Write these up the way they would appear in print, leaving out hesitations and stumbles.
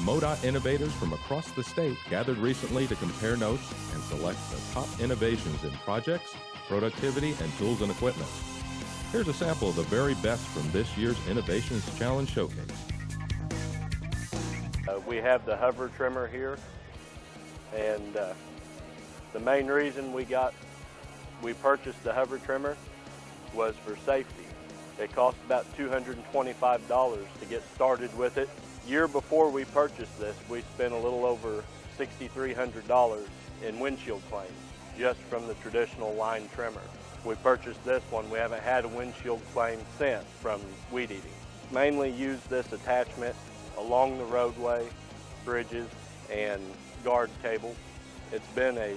MoDOT innovators from across the state gathered recently to compare notes and select the top innovations in projects, productivity, and tools and equipment. Here's a sample of the very best from this year's Innovations Challenge Showcase. We have the hover trimmer here, and the main reason we purchased the hover trimmer was for safety. It cost about $225 to get started with it. Year before we purchased this, we spent a little over $6,300 in windshield claims just from the traditional line trimmer. We purchased this one. We haven't had a windshield claim since from weed eating. Mainly use this attachment along the roadway, bridges, and guard cables. It's been a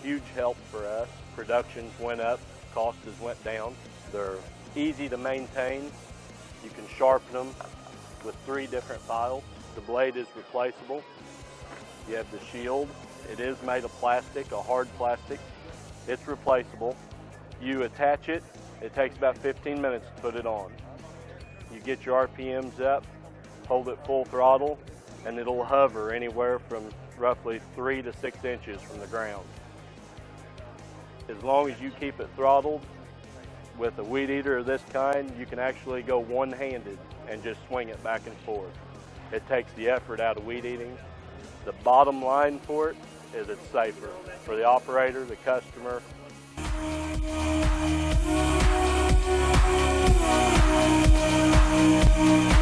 huge help for us. Productions went up, costs went down. They're easy to maintain. You can sharpen them with 3 different files. The blade is replaceable. You have the shield. It is made of plastic, a hard plastic. It's replaceable. You attach it. It takes about 15 minutes to put it on. You get your RPMs up, hold it full throttle, and it'll hover anywhere from roughly 3 to 6 inches from the ground. As long as you keep it throttled, with a weed eater of this kind, you can actually go one-handed and just swing it back and forth. It takes the effort out of weed eating. The bottom line for it is it's safer for the operator, the customer. We'll be right back.